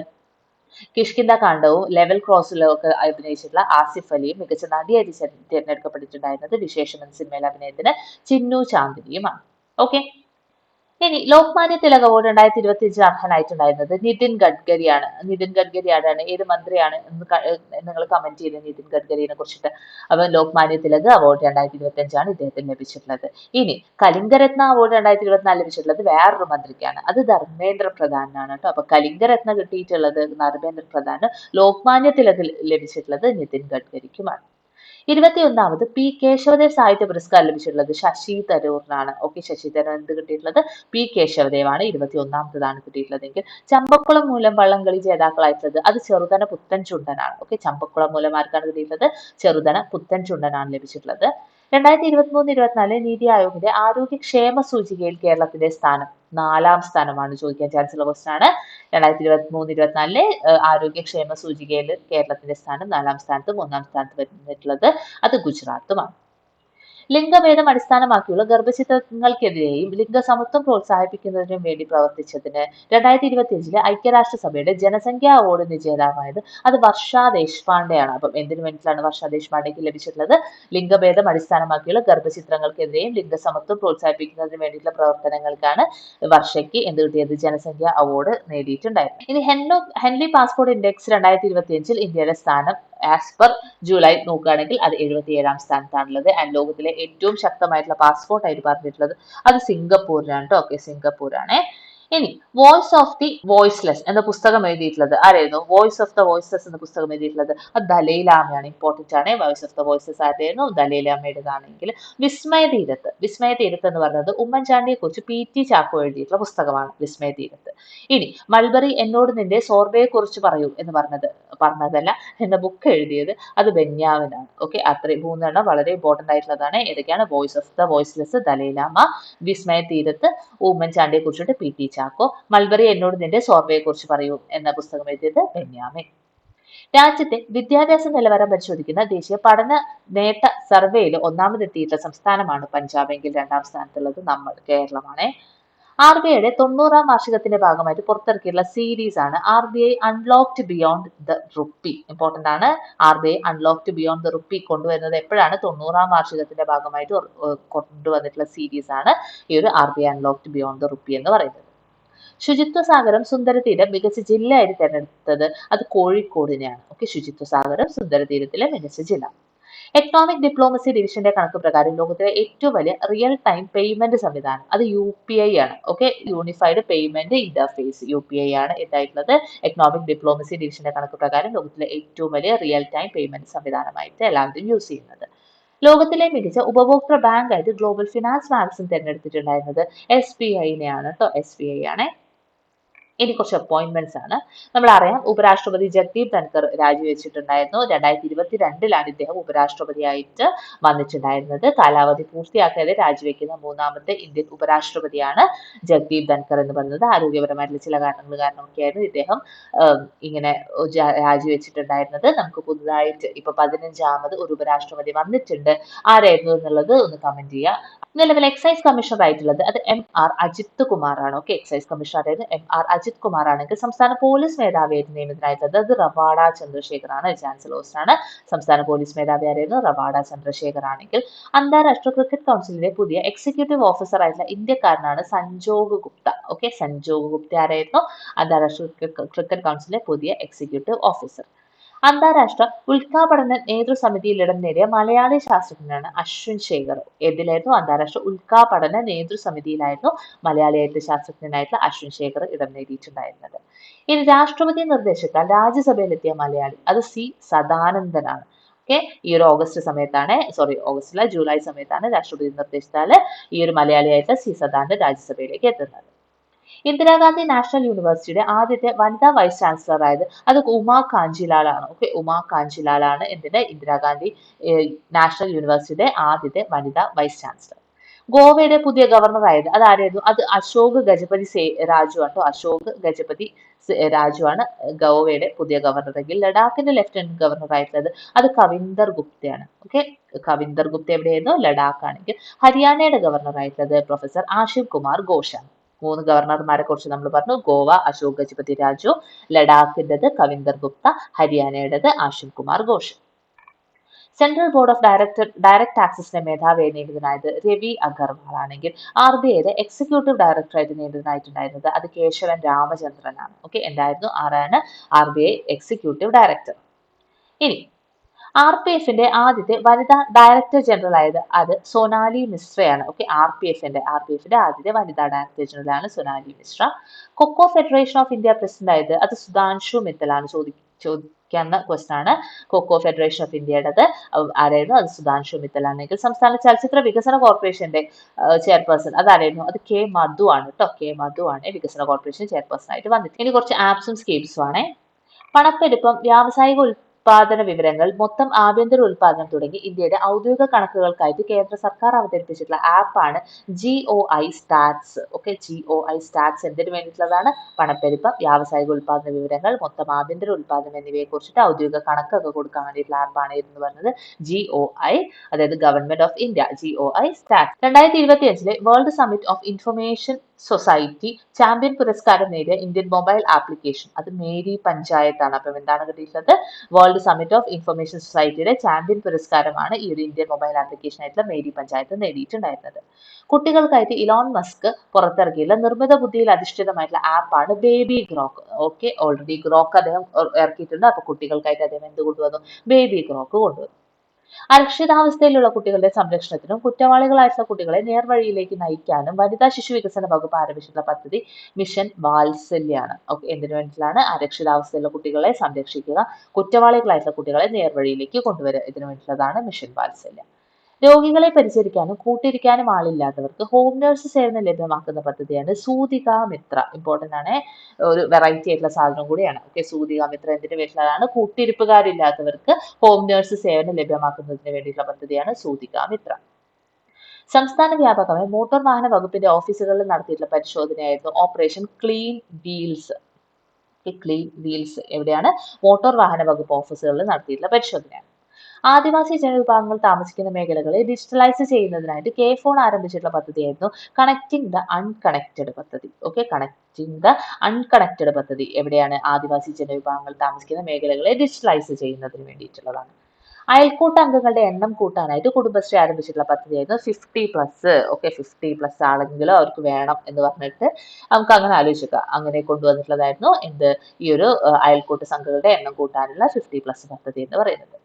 കിഷ്കിന്ദ കാണ്ഡവും ലെവൽ ക്രോസിലും ഒക്കെ അഭിനയിച്ചിട്ടുള്ള ആസിഫ് അലിയും. മികച്ച നടിയായി തിരഞ്ഞെടുക്കപ്പെട്ടിട്ടുണ്ടായിരുന്നത് വിശേഷം എന്ന സിനിമയിലെ അഭിനയത്തിന് ചിന്നു ചാന്ദിനിയുമാണ്. ഓക്കെ, ഇനി ലോക്മാന്യ തിലക് അവാർഡ് 2025 അർഹനായിട്ടുണ്ടായിരുന്നത് നിതിൻ ഗഡ്കരിയാണ്. നിതിൻ ഗഡ്കരി ആരാണ്? ഏത് മന്ത്രിയാണ് എന്ന് നിങ്ങൾ കമന്റ് ചെയ്ത് നിതിൻ ഗഡ്കരിയെ കുറിച്ചിട്ട്. അപ്പൊ ലോക്മാന്യ തിലക് അവാർഡ് 2025 ഇദ്ദേഹത്തിന് ലഭിച്ചിട്ടുള്ളത്. ഇനി കലിംഗരത്ന അവാർഡ് 2024 ലഭിച്ചിട്ടുള്ളത് വേറൊരു മന്ത്രിക്കാണ്. അത് ധർമ്മേന്ദ്ര പ്രധാനാണ് കേട്ടോ. അപ്പൊ കലിംഗരത്ന കിട്ടിയിട്ടുള്ളത് ധർമ്മേന്ദ്ര പ്രധാന്, ലോക്മാന്യ തിലക് ലഭിച്ചിട്ടുള്ളത് നിതിൻ ഗഡ്കരിക്കുമാണ്. 21ാമത് പി കേശവദേവ് സാഹിത്യ പുരസ്കാരം ലഭിച്ചിട്ടുള്ളത് ശശി തരൂറിനാണ്. ഓക്കെ, ശശി തരൂർ എന്ത് കിട്ടിയിട്ടുള്ളത്? പി കേശവദേവാണ് 21ാമത്തതാണ് കിട്ടിയിട്ടുള്ളതെങ്കിൽ ചമ്പക്കുളം മൂലം വള്ളംകളി ജേതാക്കളായിട്ടുള്ളത് അത് ചെറുതന പുത്തൻ ചുണ്ടനാണ്. ഓക്കെ, ചമ്പക്കുളം മൂലം ആർക്കാണ് കിട്ടിയിട്ടുള്ളത്? ചെറുതന പുത്തൻ ചുണ്ടനാണ് ലഭിച്ചിട്ടുള്ളത്. 2023-24 നീതി ആയോഗിന്റെ ആരോഗ്യക്ഷേമ സൂചികയിൽ കേരളത്തിന്റെ സ്ഥാനം 4ാം സ്ഥാനമാണ്. ചോദിക്കാൻ ചാൻസ് ഉള്ള ക്വസ്റ്റൻ ആണ്. 2023-24 ആരോഗ്യക്ഷേമ സൂചികയിൽ കേരളത്തിന്റെ സ്ഥാനം 4ാം സ്ഥാനത്തും 1ാം സ്ഥാനത്ത് വരുന്നിട്ടുള്ളത് അത് ഗുജറാത്തുമാണ്. ലിംഗഭേദം അടിസ്ഥാനമാക്കിയുള്ള ഗർഭചിത്രങ്ങൾക്കെതിരെയും ലിംഗസമത്വം പ്രോത്സാഹിപ്പിക്കുന്നതിനും വേണ്ടി പ്രവർത്തിച്ചതിന് 2025 ഐക്യരാഷ്ട്രസഭയുടെ ജനസംഖ്യാ അവാർഡിന് ജേതാവായത് അത് വർഷ ദേശ്പാണ്ഡെയാണ്. അപ്പം എന്തിനു വേണ്ടിയിട്ടാണ് വർഷ ദേശ്പാണ്ഡെക്ക് ലഭിച്ചിട്ടുള്ളത്? ലിംഗഭേദം അടിസ്ഥാനമാക്കിയുള്ള ഗർഭചിത്രങ്ങൾക്കെതിരെയും ലിംഗസമത്വം പ്രോത്സാഹിപ്പിക്കുന്നതിന് വേണ്ടിയിട്ടുള്ള പ്രവർത്തനങ്ങൾക്കാണ് വർഷയ്ക്ക് എന്ത് കിട്ടിയത്? ജനസംഖ്യാ അവാർഡ് നേടിയിട്ടുണ്ടായിരുന്നു. ഇനി ഹെൻലി പാസ്പോർട്ട് ഇൻഡെക്സ് 2025 ഇന്ത്യയുടെ സ്ഥാനം ആസ് പെർ ജൂലൈ നോക്കുകയാണെങ്കിൽ അത് 77ാം സ്ഥാനത്താണുള്ളത്. ആൻഡ് ലോകത്തിലെ ഏറ്റവും ശക്തമായിട്ടുള്ള പാസ്പോർട്ട് ആയിട്ട് പറഞ്ഞിട്ടുള്ളത് അത് സിംഗപ്പൂരിനാണ് കേട്ടോ. ഓക്കെ, സിംഗപ്പൂരാണ്. ഇനി വോയിസ് ഓഫ് ദി വോയിസ്ലെസ് എന്ന പുസ്തകം എഴുതിയിട്ടുള്ളത് ആരായിരുന്നു? വോയിസ് ഓഫ് ദ വോയിസ്ലെസ് എന്ന പുസ്തകം എഴുതിയിട്ടുള്ളത് അത് ദലൈലാമയാണ്. ഇമ്പോർട്ടന്റ് ആണ്. വോയിസ് ഓഫ് ദ വോയിസ്ലെസ് ആരായിരുന്നു? ദലൈലാമയുടേതാണെങ്കിൽ വിസ്മയ തീരത്ത്. വിസ്മയ തീരത്ത് എന്ന് പറയുന്നത് ഉമ്മൻചാണ്ടിയെ കുറിച്ച് PT ചാക്കോ എഴുതിയിട്ടുള്ള പുസ്തകമാണ് വിസ്മയ തീരത്ത്. ഇനി മൾബറി എന്നോട് നിന്റെ സോർബയെ കുറിച്ച് പറയൂ എന്ന് പറഞ്ഞതല്ല എന്ന ബുക്ക് എഴുതിയത് അത് ബെന്യാമിനാണ്. ഓക്കെ, അത്രയും 3 വളരെ ഇമ്പോർട്ടന്റ് ആയിട്ടുള്ളതാണ്. ഏതൊക്കെയാണ്? Voice of the voiceless Dalai Lama, Vismaya Theerathu ഉമ്മൻചാണ്ടിയെ കുറിച്ചിട്ട് PT ചാക്കോ, മൾബറി എന്നോട് നിന്റെ സോർബയെ കുറിച്ച് പറയൂ എന്ന പുസ്തകം എഴുതിയത് ബെന്യാമിൻ. രാജ്യത്തെ വിദ്യാഭ്യാസ നിലവാരം പരിശോധിക്കുന്ന ദേശീയ പഠന നേട്ട സർവേയിൽ 1ാമതെത്തിയിട്ടുള്ള സംസ്ഥാനമാണ് പഞ്ചാബ് എങ്കിൽ 2ാം സ്ഥാനത്തുള്ളത് കേരളമാണ്. RBIയുടെ 90ാം വാർഷികത്തിന്റെ ഭാഗമായിട്ട് പുറത്തിറക്കിയിട്ടുള്ള സീരീസ് ആണ് RBI unlocked beyond the rupee. Important ആണ്. RBI unlocked beyond the rupee കൊണ്ടുവരുന്നത് എപ്പോഴാണ്? 90ാം വാർഷികത്തിന്റെ ഭാഗമായിട്ട് കൊണ്ടുവന്നിട്ടുള്ള സീരീസ് ആണ് ഈ ഒരു RBI unlocked beyond the rupee എന്ന് പറയുന്നത്. ശുചിത്വ സാഗരം സുന്ദരതീരം മികച്ച ജില്ലയായിട്ട് തിരഞ്ഞെടുത്തത് അത് കോഴിക്കോടിനെയാണ്. ഓക്കെ, ശുചിത്വ സാഗരം സുന്ദരതീരത്തിലെ മികച്ച ജില്ല. എക്കണോമിക് ഡിപ്ലോമസി ഡിവിഷന്റെ കണക്ക് പ്രകാരം ലോകത്തിലെ ഏറ്റവും വലിയ റിയൽ ടൈം പേയ്മെന്റ് സംവിധാനം അത് UPI ആണ്. Okay, unified payment interface UPI ആണ് എന്തായിട്ടുള്ളത്? എക്കണോമിക് ഡിപ്ലോമസി ഡിവിഷന്റെ കണക്ക് പ്രകാരം ലോകത്തിലെ ഏറ്റവും വലിയ റിയൽ ടൈം പേയ്മെന്റ് സംവിധാനമായിട്ട് എല്ലാവരും യൂസ് ചെയ്യുന്നത്. ലോകത്തിലെ മികച്ച ഉപഭോക്തൃ ബാങ്ക് ആയിട്ട് ഗ്ലോബൽ ഫിനാൻസ് മാഗസിൻ തിരഞ്ഞെടുത്തിട്ടുണ്ടായിരുന്നത് SBIനെയാണ് കേട്ടോ. SBI ആണ്. ഇനി കുറച്ച് അപ്പോയിന്റ്മെന്റ്സ് ആണ്. നമ്മൾ അറിയാം ഉപരാഷ്ട്രപതി ജഗ്ദീപ് ധൻകർ രാജിവെച്ചിട്ടുണ്ടായിരുന്നു. 2022 ഇദ്ദേഹം ഉപരാഷ്ട്രപതിയായിട്ട് വന്നിട്ടുണ്ടായിരുന്നത്. കാലാവധി പൂർത്തിയാക്കാതെ രാജിവെക്കുന്ന 3ാമത്തെ ഇന്ത്യൻ ഉപരാഷ്ട്രപതിയാണ് ജഗ്ദീപ് ധൻകർ എന്ന് പറയുന്നത്. ആരോഗ്യപരമായിട്ടുള്ള ചില കാരണങ്ങൾ കാരണമൊക്കെയായിരുന്നു ഇദ്ദേഹം ഇങ്ങനെ രാജിവെച്ചിട്ടുണ്ടായിരുന്നത്. നമുക്ക് പുതുതായിട്ട് ഇപ്പൊ 15ാമത് ഒരു ഉപരാഷ്ട്രപതി വന്നിട്ടുണ്ട്. ആരായിരുന്നു എന്നുള്ളത് ഒന്ന് കമന്റ് ചെയ്യുക. നിലവിൽ എക്സൈസ് കമ്മീഷണർ ആയിട്ടുള്ളത് അത് MR അജിത് കുമാറാണ്. ഓക്കെ, എക്സൈസ് കമ്മീഷണർ ആയിരുന്നു MR അജിത് കുമാർ ആണെങ്കിൽ സംസ്ഥാന പോലീസ് മേധാവിയായിട്ട് നിയമിതനായിട്ടുള്ളത് അത് റവാഡ ചന്ദ്രശേഖർ ആണ്. ചാൻസലർ ആണ്. സംസ്ഥാന പോലീസ് മേധാവി ആയിരുന്നു റവാഡ ചന്ദ്രശേഖർ ആണെങ്കിൽ അന്താരാഷ്ട്ര ക്രിക്കറ്റ് കൗൺസിലിന്റെ പുതിയ എക്സിക്യൂട്ടീവ് ഓഫീസർ ആയിട്ടുള്ള ഇന്ത്യക്കാരനാണ് സഞ്ജോഗ് ഗുപ്ത. ഓക്കെ, സഞ്ജോഗ് ഗുപ്ത ആരായിരുന്നു? അന്താരാഷ്ട്ര ക്രിക്കറ്റ് കൗൺസിലിന്റെ പുതിയ എക്സിക്യൂട്ടീവ് ഓഫീസർ. അന്താരാഷ്ട്ര ഉൽക്കാപഠന നേതൃസമിതിയിൽ ഇടം നേടിയ മലയാളി ശാസ്ത്രജ്ഞനാണ് അശ്വിൻ ശേഖർ. ഏതിലായിരുന്നു? അന്താരാഷ്ട്ര ഉൽക്കാപഠന നേതൃസമിതിയിലായിരുന്നു മലയാളിയായിട്ട് ശാസ്ത്രജ്ഞനായിട്ടുള്ള അശ്വിൻ ശേഖർ ഇടം നേടിയിട്ടുണ്ടായിരുന്നത്. ഇനി രാഷ്ട്രപതി നിർദ്ദേശത്താൽ രാജ്യസഭയിലെത്തിയ മലയാളി അത് C സദാനന്ദനാണ്. ഓക്കെ, ഈ ഒരു ഓഗസ്റ്റിലെ ജൂലൈ സമയത്താണ് രാഷ്ട്രപതി നിർദ്ദേശത്താൽ ഈ ഒരു മലയാളിയായിട്ട് C സദാനന്ദൻ രാജ്യസഭയിലേക്ക് എത്തുന്നത്. ഇന്ദിരാഗാന്ധി നാഷണൽ യൂണിവേഴ്സിറ്റിയുടെ ആദ്യത്തെ വനിതാ വൈസ് ചാൻസലർ ആയത് അത് ഉമാ കാഞ്ചിലാലാണ്. ഓക്കെ, ഉമാ കാഞ്ചിലാലാണ് എന്തിന്റെ? ഇന്ദിരാഗാന്ധി നാഷണൽ യൂണിവേഴ്സിറ്റിയുടെ ആദ്യത്തെ വനിതാ വൈസ് ചാൻസലർ. ഗോവയുടെ പുതിയ ഗവർണർ ആയത് അത് ആരായിരുന്നു? അത് അശോക് ഗജപതി രാജു ആണ്. അശോക് ഗജപതി രാജു ആണ് ഗോവയുടെ പുതിയ ഗവർണർ എങ്കിൽ ലഡാക്കിന്റെ ലഫ്റ്റനന്റ് ഗവർണർ ആയിട്ടുള്ളത് അത് കവിന്ദർ ഗുപ്തയാണ്. ഓക്കെ, കവിന്ദർ ഗുപ്ത എവിടെയായിരുന്നു? ലഡാക്ക് ആണെങ്കിൽ. ഹരിയാനയുടെ ഗവർണർ ആയിട്ടുള്ളത് പ്രൊഫസർ ആഷിഫ് കുമാർ ഘോഷാണ്. 3 ഗവർണർമാരെ കുറിച്ച് നമ്മൾ പറഞ്ഞു. ഗോവ അശോക് ഗജപതി രാജു, ലഡാക്കിൻ്റെത് കവിന്ദർ ഗുപ്ത, ഹരിയാനയുടേത് Ashif Kumar Ghosh. Central board of direct ടാക്സസിന്റെ മേധാവിയായി നിയമിതനായത് രവി അഗർവാൾ ആണെങ്കിൽ RBIയുടെ എക്സിക്യൂട്ടീവ് ഡയറക്ടറായിട്ട് നിയമിതനായിട്ടുണ്ടായിരുന്നത് അത് കേശവൻ രാമചന്ദ്രനാണ്. ഓക്കെ, എന്തായിരുന്നു? ആരാണ് RBI എക്സിക്യൂട്ടീവ് ഡയറക്ടർ. ഇനി RPFന്റെ ആദ്യത്തെ വനിതാ ഡയറക്ടർ ജനറൽ ആയത് അത് സൊനാലി മിശ്രയാണ്. ഓക്കെ, RPFന്റെ ആദ്യത്തെ വനിതാ ഡയറക്ടർ ജനറൽ ആണ് Sonali Mishra. Kho Kho federation of India president ആയത് അത് സുധാൻഷു മിത്തലാണ്. ചോദിക്കാവുന്ന ക്വസ്റ്റൻ ആണ്. കൊക്കോ ഫെഡറേഷൻ ഓഫ് ഇന്ത്യയുടേത് ആരായിരുന്നു? അത് സുധാൻഷു മിത്തൽ ആണെങ്കിൽ സംസ്ഥാന ചലച്ചിത്ര വികസന കോർപ്പറേഷന്റെ ചെയർപേഴ്സൺ അതാരായിരുന്നു? അത് കെ മധു ആണ് കേട്ടോ. കെ മധു ആണ് വികസന കോർപ്പറേഷൻ ചെയർപേഴ്സൺ ആയിട്ട് വന്നത്. ഇനി കുറച്ച് ആപ്സും സ്കീംസും ആണേ. പണപ്പെരുപ്പം, വ്യാവസായിക ഉൽപാദന വിവരങ്ങൾ, മൊത്തം ആഭ്യന്തര ഉൽപാദനം തുടങ്ങി ഇന്ത്യയുടെ ഔദ്യോഗിക കണക്കുകൾക്കായിട്ട് കേന്ദ്ര സർക്കാർ അവതരിപ്പിച്ചിട്ടുള്ള ആപ്പാണ് GOI stats. Okay, GOI stats എന്തിനു വേണ്ടിയിട്ടുള്ളതാണ്? പണപ്പെരുപ്പം, വ്യാവസായിക ഉൽപാദന വിവരങ്ങൾ, മൊത്തം ആഭ്യന്തര ഉൽപാദനം എന്നിവയെ കുറിച്ചിട്ട് ഔദ്യോഗിക കണക്കൊക്കെ കൊടുക്കാൻ വേണ്ടിയിട്ടുള്ള ആപ്പാണ് എന്ന് പറയുന്നത് GOI, അതായത് government of India. GOI stats. 2025 world summit of information society champion പുരസ്കാരം നേടിയ ഇന്ത്യൻ മൊബൈൽ ആപ്ലിക്കേഷൻ അത് മേരി പഞ്ചായത്താണ്. അപ്പം എന്താണ് കിട്ടിയിട്ടുള്ളത്? വേൾഡ് സമ്മിറ്റ് ഓഫ് ഇൻഫർമേഷൻ സൊസൈറ്റിയുടെ ചാമ്പ്യൻ പുരസ്കാരമാണ് ഈ ഒരു ഇന്ത്യൻ മൊബൈൽ ആപ്ലിക്കേഷൻ ആയിട്ടുള്ള മേരി പഞ്ചായത്ത് നേടിയിട്ടുണ്ടായിരുന്നത്. കുട്ടികൾക്കായിട്ട് ഇലോൺ മസ്ക് പുറത്തിറക്കിയുള്ള നിർമ്മിത ബുദ്ധിയിൽ അധിഷ്ഠിതമായിട്ടുള്ള ആപ്പാണ് baby Grok. Okay, already Grok അദ്ദേഹം ഇറക്കിയിട്ടുണ്ട്. അപ്പൊ കുട്ടികൾക്കായിട്ട് അദ്ദേഹം എന്ത് കൊണ്ടുവന്നു? ബേബി ഗ്രോക്ക് കൊണ്ടുവന്നു. അരക്ഷിതാവസ്ഥയിലുള്ള കുട്ടികളുടെ സംരക്ഷണത്തിനും കുറ്റവാളികളായിട്ടുള്ള കുട്ടികളെ നേർവഴിയിലേക്ക് നയിക്കാനും വനിതാ ശിശു വികസന വകുപ്പ് ആരംഭിച്ചിട്ടുള്ള പദ്ധതി മിഷൻ വാത്സല്യാണ്. ഓക്കെ, എന്തിനു വേണ്ടിയിട്ടാണ്? അരക്ഷിതാവസ്ഥയിലുള്ള കുട്ടികളെ സംരക്ഷിക്കുക, കുറ്റവാളികളായിട്ടുള്ള കുട്ടികളെ നേർവഴിയിലേക്ക് കൊണ്ടുവരിക. ഇതിനു വേണ്ടിയിട്ടുള്ളതാണ് മിഷൻ വാത്സല്യം. രോഗികളെ പരിചരിക്കാനും കൂട്ടിരിക്കാനും ആളില്ലാത്തവർക്ക് ഹോം നഴ്സ് സേവനം ലഭ്യമാക്കുന്ന പദ്ധതിയാണ് സൂതിക മിത്ര. ഇമ്പോർട്ടന്റ് ആണ്, ഒരു വെറൈറ്റി ആയിട്ടുള്ള സാധനം കൂടിയാണ്. ഓക്കെ, സൂതിക മിത്ര എന്തിനു വേണ്ടിയിട്ടുള്ളതാണ്? കൂട്ടിരിപ്പുകാരില്ലാത്തവർക്ക് ഹോം നഴ്സ് സേവനം ലഭ്യമാക്കുന്നതിന് വേണ്ടിയിട്ടുള്ള പദ്ധതിയാണ് സൂതിക മിത്ര. സംസ്ഥാന വ്യാപകമായി മോട്ടോർ വാഹന വകുപ്പിന്റെ ഓഫീസുകളിൽ നടത്തിയിട്ടുള്ള പരിശോധനയായിരുന്നു operation clean wheels. Clean wheels എവിടെയാണ്? മോട്ടോർ വാഹന വകുപ്പ് ഓഫീസുകളിൽ നടത്തിയിട്ടുള്ള പരിശോധനയാണ്. ആദിവാസി ജനവിഭാഗങ്ങൾ താമസിക്കുന്ന മേഖലകളെ ഡിജിറ്റലൈസ് ചെയ്യുന്നതിനായിട്ട് കെ ഫോൺ ആരംഭിച്ചിട്ടുള്ള പദ്ധതിയായിരുന്നു കണക്റ്റിംഗ് ദ അൺകണക്റ്റഡ് പദ്ധതി. ഓക്കെ, കണക്റ്റിംഗ് ദ അൺകണക്റ്റഡ് പദ്ധതി എവിടെയാണ്? ആദിവാസി ജനവിഭാഗങ്ങൾ താമസിക്കുന്ന മേഖലകളെ ഡിജിറ്റലൈസ് ചെയ്യുന്നതിന് വേണ്ടിയിട്ടുള്ളതാണ്. അയൽക്കൂട്ട അംഗങ്ങളുടെ എണ്ണം കൂട്ടാനായിട്ട് കുടുംബശ്രീ ആരംഭിച്ചിട്ടുള്ള പദ്ധതിയായിരുന്നു 50+. ഓക്കെ, 50+ ആളെങ്കിലും അവർക്ക് വേണം എന്ന് പറഞ്ഞിട്ട് നമുക്ക് അങ്ങനെ ആലോചിക്കുക. അങ്ങനെ കൊണ്ടുവന്നിട്ടുള്ളതായിരുന്നു എന്ത്? ഈ ഒരു അയൽക്കൂട്ട സംഘങ്ങളുടെ എണ്ണം കൂട്ടാനുള്ള 50+ പദ്ധതി എന്ന് പറയുന്നത്.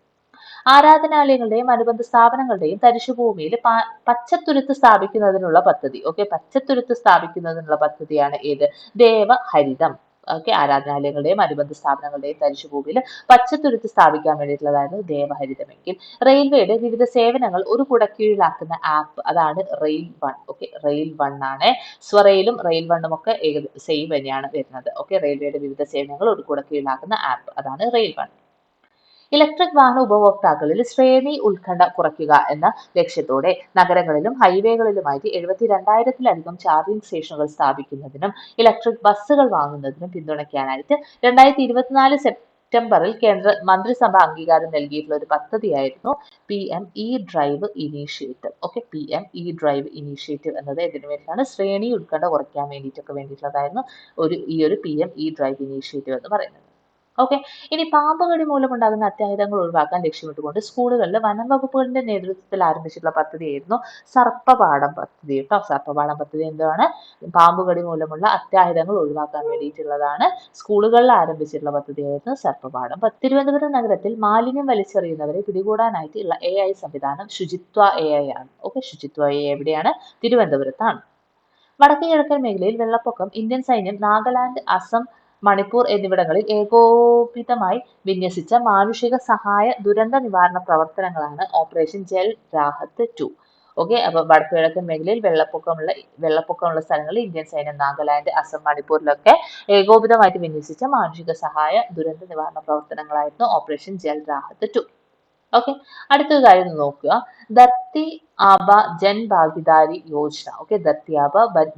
ആരാധനാലയങ്ങളുടെയും അനുബന്ധ സ്ഥാപനങ്ങളുടെയും തരിശുഭൂമിയിൽ പച്ചത്തുരുത്ത് സ്ഥാപിക്കുന്നതിനുള്ള പദ്ധതി. ഓക്കെ, പച്ചത്തുരുത്ത് സ്ഥാപിക്കുന്നതിനുള്ള പദ്ധതിയാണ് ഏത്? ദേവഹരിതം. ഓക്കെ, ആരാധനാലയങ്ങളുടെയും അനുബന്ധ സ്ഥാപനങ്ങളുടെയും തരിശുഭൂമിയിൽ പച്ചത്തുരുത്ത് സ്ഥാപിക്കാൻ വേണ്ടിയിട്ടുള്ളതായിരുന്നു ദേവഹരിതമെങ്കിൽ റെയിൽവേയുടെ വിവിധ സേവനങ്ങൾ ഒരു കുടക്കീഴിലാക്കുന്ന ആപ്പ് അതാണ് rail one. Okay, rail one ആണ്. സ്വറയിലും റെയിൽ വണ്ണും ഒക്കെ സെയിം തന്നെയാണ് വരുന്നത്. ഓക്കെ, റെയിൽവേയുടെ വിവിധ സേവനങ്ങൾ ഒരു കുടക്കീഴിലാക്കുന്ന ആപ്പ് അതാണ് റെയിൽ വൺ. ഇലക്ട്രിക് വാഹന ഉപഭോക്താക്കളിൽ ശ്രേണി ഉത്കണ്ഠ കുറയ്ക്കുക എന്ന ലക്ഷ്യത്തോടെ നഗരങ്ങളിലും ഹൈവേകളിലുമായിട്ട് 72,000-ലധികം ചാർജിംഗ് സ്റ്റേഷനുകൾ സ്ഥാപിക്കുന്നതിനും ഇലക്ട്രിക് ബസ്സുകൾ വാങ്ങുന്നതിനും പിന്തുണയ്ക്കാനായിട്ട് 2024 സെപ്റ്റംബറിൽ കേന്ദ്ര മന്ത്രിസഭ അംഗീകാരം നൽകിയിട്ടുള്ള ഒരു പദ്ധതിയായിരുന്നു PM E drive initiative. Okay, PM E drive initiative എന്നത് ഇതിനു വേണ്ടിയിട്ടാണ് ശ്രേണി ഉത്കണ്ഠ കുറയ്ക്കാൻ വേണ്ടിയിട്ടുള്ളതായിരുന്നു ഈ ഒരു PM ഇ ഡ്രൈവ് ഇനീഷ്യേറ്റീവ് എന്ന് പറയുന്നത്. ഓക്കെ, ഇനി പാമ്പുകടി മൂലമുണ്ടാകുന്ന അത്യാഹിതങ്ങൾ ഒഴിവാക്കാൻ ലക്ഷ്യമിട്ടുകൊണ്ട് സ്കൂളുകളിൽ വനം വകുപ്പുകളുടെ നേതൃത്വത്തിൽ ആരംഭിച്ചിട്ടുള്ള പദ്ധതിയായിരുന്നു സർപ്പപാഠം പദ്ധതി കേട്ടോ. സർപ്പപാഠം പദ്ധതി എന്താണ്? പാമ്പുകടി മൂലമുള്ള അത്യാഹിതങ്ങൾ ഒഴിവാക്കാൻ വേണ്ടിയിട്ടുള്ളതാണ്. സ്കൂളുകളിൽ ആരംഭിച്ചിട്ടുള്ള പദ്ധതിയായിരുന്നു സർപ്പപാഠം. തിരുവനന്തപുരം നഗരത്തിൽ മാലിന്യം വലിച്ചെറിയുന്നവരെ പിടികൂടാനായിട്ടുള്ള AI സംവിധാനം ശുചിത്വ AI ആണ്. ഓക്കെ, ശുചിത്വ AI എവിടെയാണ്? തിരുവനന്തപുരത്താണ്. വടക്കു കിഴക്കൻ മേഖലയിൽ വെള്ളപ്പൊക്കം ഇന്ത്യൻ സൈന്യം നാഗാലാൻഡ്, അസം, മണിപ്പൂർ എന്നിവിടങ്ങളിൽ ഏകോപിതമായി വിന്യസിച്ച മാനുഷിക സഹായ ദുരന്ത നിവാരണ പ്രവർത്തനങ്ങളാണ് ഓപ്പറേഷൻ ജൽ രാഹത്ത് 2. ഓക്കെ, അപ്പൊ വടക്കു കിഴക്കൻ മേഖലയിൽ വെള്ളപ്പൊക്കമുള്ള സ്ഥലങ്ങളിൽ ഇന്ത്യൻ സൈന്യം നാഗാലാൻഡ്, അസം, മണിപ്പൂരിലൊക്കെ ഏകോപിതമായിട്ട് വിന്യസിച്ച മാനുഷിക സഹായ ദുരന്ത നിവാരണ പ്രവർത്തനങ്ങളായിരുന്നു ഓപ്പറേഷൻ ജൽ രാഹത്ത് 2. ഓക്കെ, അടുത്തൊരു കാര്യം നോക്കുക. ധർത്തി ആബ ജൻ ഭാഗിദാരി യോജന. ഓക്കെ, ധർത്തി ആബ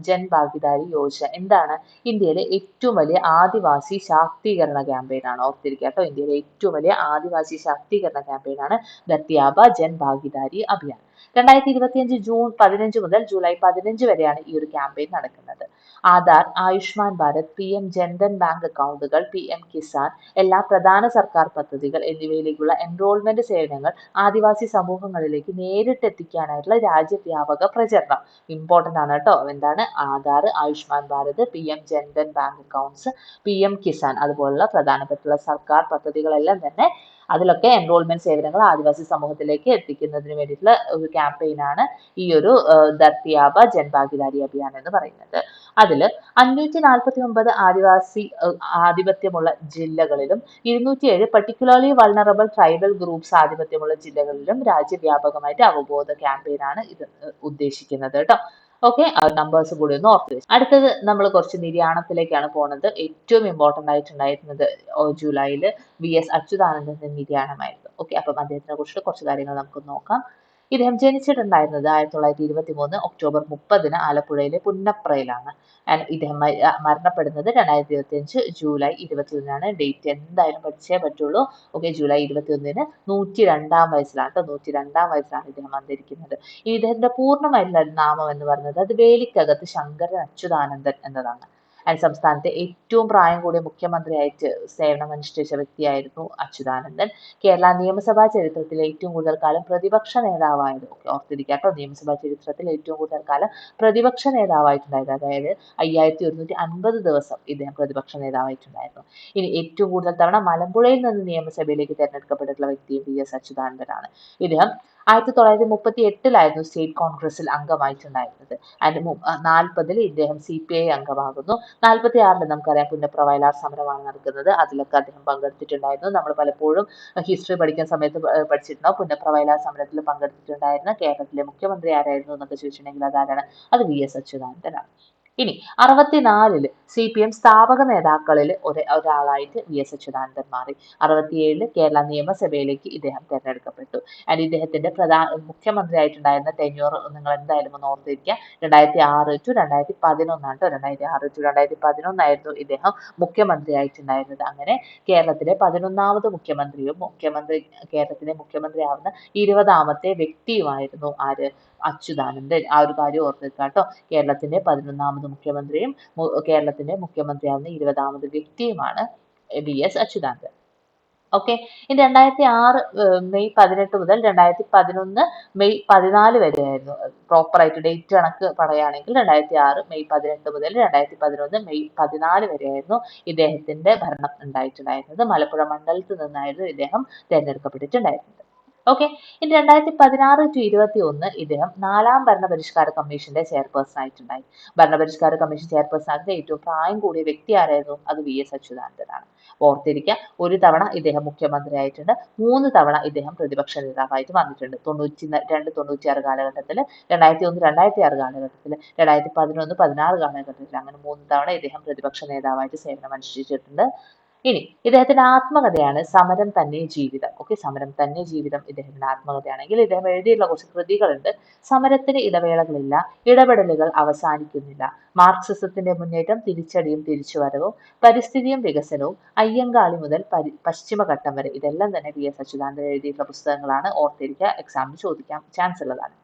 ജൻ ഭാഗിദാരി യോജന എന്താണ്? ഇന്ത്യയിലെ ഏറ്റവും വലിയ ആദിവാസി ശാക്തീകരണ ക്യാമ്പയിൻ ആണ്. ഓർത്തിരിക്കുക കേട്ടോ, ഇന്ത്യയിലെ ഏറ്റവും വലിയ ആദിവാസി ശാക്തീകരണ ക്യാമ്പയിൻ ആണ് ധർത്തി ആബ ജൻ ഭാഗിദാരി അഭിയാൻ. 2025 ജൂൺ 15 മുതൽ ജൂലൈ 15 വരെയാണ് ഈ ഒരു ക്യാമ്പയിൻ നടക്കുന്നത്. ആധാർ, ആയുഷ്മാൻ ഭാരത്, PM ജൻധൻ ബാങ്ക് അക്കൗണ്ടുകൾ, PM കിസാൻ, എല്ലാ പ്രധാന സർക്കാർ പദ്ധതികൾ എന്നിവയിലേക്കുള്ള എൻറോൾമെന്റ് സേവനങ്ങൾ ആദിവാസി സമൂഹങ്ങളിലേക്ക് നേരിട്ട് എത്തിക്കാനായിട്ടുള്ള രാജ്യവ്യാപക പ്രചരണം. ഇമ്പോർട്ടന്റ് ആണ് കേട്ടോ. എന്താണ്? Aadhaar, Ayushman Bharat, PM Jan Dhan bank accounts, PM Kisan അതുപോലുള്ള പ്രധാനപ്പെട്ടുള്ള സർക്കാർ പദ്ധതികളെല്ലാം തന്നെ അതിലൊക്കെ എൻറോൾമെന്റ് സേവനങ്ങൾ ആദിവാസി സമൂഹത്തിലേക്ക് എത്തിക്കുന്നതിന് വേണ്ടിയിട്ടുള്ള ഒരു ക്യാമ്പയിനാണ് ഈ ഒരു ധർത്തി ആബ ജൻ ഭാഗിദാരി അഭിയാൻ എന്ന് പറയുന്നത്. അതിൽ 549 ആദിവാസി ആധിപത്യമുള്ള ജില്ലകളിലും 207 പർട്ടിക്കുലർലി വൾണറബിൾ ട്രൈബൽ ഗ്രൂപ്പ്സ് ആധിപത്യമുള്ള ജില്ലകളിലും രാജ്യവ്യാപകമായിട്ട് അവബോധ ക്യാമ്പയിനാണ് ഇത് ഉദ്ദേശിക്കുന്നത് കേട്ടോ. ഓക്കെ, നമ്പേഴ്സ് കൂടി ഒന്ന് ഓർത്ത് വെച്ചു. അടുത്തത് നമ്മൾ കുറച്ച് നിര്യാണത്തിലേക്കാണ് പോണത്. ഏറ്റവും ഇമ്പോർട്ടന്റ് ആയിട്ടുണ്ടായിരുന്നത് ജൂലൈയിൽ VS അച്യുതാനന്ദന്റെ നിര്യാണമായിരുന്നു. ഓക്കെ, അപ്പം അദ്ദേഹത്തിനെ കുറിച്ച് കുറച്ച് കാര്യങ്ങൾ നമുക്ക് നോക്കാം. ഇദ്ദേഹം ജനിച്ചിട്ടുണ്ടായിരുന്നത് 1923 ഒക്ടോബർ 30 ആലപ്പുഴയിലെ പുന്നപ്രയിലാണ്. ആൻഡ് ഇദ്ദേഹം മരണപ്പെടുന്നത് 2025 ജൂലൈ 21 ഡേറ്റ് എന്തായാലും പഠിച്ചേ പറ്റുള്ളൂ. ഓക്കെ, ജൂലൈ 21 102 വയസ്സിലാണ് കേട്ടോ. 102 വയസ്സിലാണ് ഇദ്ദേഹം അന്തരിക്കുന്നത്. ഇനി ഇദ്ദേഹത്തിന്റെ പൂർണ്ണമായിട്ടുള്ള നാമം എന്ന് പറയുന്നത് അത് വേലിക്കകത്ത് ശങ്കരൻ അച്യുതാനന്ദൻ എന്നതാണ്. ആൻഡ് സംസ്ഥാനത്തെ ഏറ്റവും പ്രായം കൂടിയ മുഖ്യമന്ത്രിയായിട്ട് സേവനമനുഷ്ഠിച്ച വ്യക്തിയായിരുന്നു അച്യുതാനന്ദൻ. കേരള നിയമസഭാ ചരിത്രത്തിൽ ഏറ്റവും കൂടുതൽ കാലം പ്രതിപക്ഷ നേതാവായത്, ഓർത്തിരിക്കുക കേട്ടോ, നിയമസഭാ ചരിത്രത്തിൽ ഏറ്റവും കൂടുതൽ കാലം പ്രതിപക്ഷ നേതാവായിട്ടുണ്ടായത്, അതായത് 5150 ദിവസം ഇദ്ദേഹം പ്രതിപക്ഷ നേതാവായിട്ടുണ്ടായിരുന്നു. ഇനി ഏറ്റവും കൂടുതൽ തവണ മലമ്പുഴയിൽ നിന്ന് നിയമസഭയിലേക്ക് തെരഞ്ഞെടുക്കപ്പെട്ടിട്ടുള്ള വ്യക്തിയും VS അച്യുതാനന്ദനാണ്. ഇദ്ദേഹം 1938 സ്റ്റേറ്റ് കോൺഗ്രസിൽ അംഗമായിട്ടുണ്ടായിരുന്നത്. ആൻഡ് 40 ഇദ്ദേഹം CPI അംഗമാകുന്നു. 46 നമുക്കറിയാം പുന്നപ്ര വയലാർ സമരമാണ് നടക്കുന്നത്. അതിലൊക്കെ അദ്ദേഹം പങ്കെടുത്തിട്ടുണ്ടായിരുന്നു. നമ്മൾ പലപ്പോഴും ഹിസ്റ്ററി പഠിക്കുന്ന സമയത്ത് പഠിച്ചിട്ടുണ്ടാവും. പുന്നപ്ര വയലാർ സമരത്തിൽ പങ്കെടുത്തിട്ടുണ്ടായിരുന്ന കേരളത്തിലെ മുഖ്യമന്ത്രി ആരായിരുന്നു എന്നൊക്കെ ചോദിച്ചിട്ടുണ്ടെങ്കിൽ അതാരാണ്? അത് VS അച്യുതാനന്ദനാണ്. ഇനി 64 CPM സ്ഥാപക നേതാക്കളിൽ ഒരാളായിട്ട് VS അച്യുതാനന്ദൻ മാറി. 67 കേരള നിയമസഭയിലേക്ക് ഇദ്ദേഹം തെരഞ്ഞെടുക്കപ്പെട്ടു. ആൻഡ് ഇദ്ദേഹത്തിന്റെ മുഖ്യമന്ത്രി ആയിട്ടുണ്ടായിരുന്ന ടെന്യൂർ നിങ്ങൾ എന്തായാലും ഒന്ന് ഓർത്തിരിക്കുക, 2006 to 2011 കേട്ടോ. 2006 to 2011 ഇദ്ദേഹം മുഖ്യമന്ത്രി ആയിട്ടുണ്ടായിരുന്നത്. അങ്ങനെ കേരളത്തിലെ 11ാമത് മുഖ്യമന്ത്രിയും കേരളത്തിലെ മുഖ്യമന്ത്രിയാവുന്ന 20ാമത്തെ വ്യക്തിയുമായിരുന്നു ആര്? അച്യുതാനന്ദൻ. ആ ഒരു കാര്യം ഓർത്തിരിക്കുക കേട്ടോ. കേരളത്തിന്റെ 11ാമത് മുഖ്യമന്ത്രിയും കേരളത്തിന്റെ മുഖ്യമന്ത്രിയാവുന്ന 20ാമത് വ്യക്തിയുമാണ് VS അച്യുതാനന്ദൻ. ഓക്കെ, ഇനി 2006 മെയ് 18 മുതൽ 2011 മെയ് 14 വരെയായിരുന്നു. പ്രോപ്പർ ആയിട്ട് ഡേറ്റ് കണക്ക് പറയുകയാണെങ്കിൽ 2006 മെയ് 18 മുതൽ 2011 മെയ് 14 വരെയായിരുന്നു ഇദ്ദേഹത്തിന്റെ ഭരണം ഉണ്ടായിട്ടുണ്ടായിരുന്നത്. മലപ്പുഴ മണ്ഡലത്തിൽ നിന്നായിരുന്നു ഇദ്ദേഹം തെരഞ്ഞെടുക്കപ്പെട്ടിട്ടുണ്ടായിരുന്നത്. ഓക്കെ, ഇനി 2016 to 2021 ഇദ്ദേഹം 4ാം ഭരണപരിഷ്കാര കമ്മീഷന്റെ ചെയർപേഴ്സൺ ആയിട്ടുണ്ടായി. ഭരണപരിഷ്കാര കമ്മീഷൻ ചെയർപേഴ്സൺ ആകുന്ന ഏറ്റവും പ്രായം കൂടിയ വ്യക്തി ആരായിരുന്നു? അത് VS അച്യുതാനന്ദനാണ്. ഓർത്തിരിക്കുക, ഒരു തവണ ഇദ്ദേഹം മുഖ്യമന്ത്രി ആയിട്ടുണ്ട്, 3 തവണ ഇദ്ദേഹം പ്രതിപക്ഷ നേതാവായിട്ട് വന്നിട്ടുണ്ട്. 92 96 കാലഘട്ടത്തിൽ, 2001 2006 കാലഘട്ടത്തിൽ, 2011 16 കാലഘട്ടത്തിൽ, അങ്ങനെ 3 തവണ ഇദ്ദേഹം പ്രതിപക്ഷ നേതാവായിട്ട് സേവനം അനുഷ്ഠിച്ചിട്ടുണ്ട്. ഇനി ഇദ്ദേഹത്തിന്റെ ആത്മകഥയാണ് സമരം തന്നെ ജീവിതം. ഓക്കെ, സമരം തന്നെ ജീവിതം ഇദ്ദേഹത്തിന്റെ ആത്മകഥയാണെങ്കിൽ ഇദ്ദേഹം എഴുതിയിട്ടുള്ള കുറച്ച് കൃതികളുണ്ട്. സമരത്തിന് ഇടവേളകളില്ല, ഇടപെടലുകൾ അവസാനിക്കുന്നില്ല, മാർക്സിസത്തിന്റെ മുന്നേറ്റം, തിരിച്ചടിയും തിരിച്ചുവരവും, പരിസ്ഥിതിയും വികസനവും, അയ്യങ്കാളി മുതൽ പശ്ചിമഘട്ടം വരെ, ഇതെല്ലാം തന്നെ VS അച്യുതാനന്ദൻ എഴുതിയിട്ടുള്ള പുസ്തകങ്ങളാണ്. ഓർത്തിരിക്കുക, എക്സാമിന് ചോദിക്കാൻ ചാൻസ് ഉള്ളതാണ്.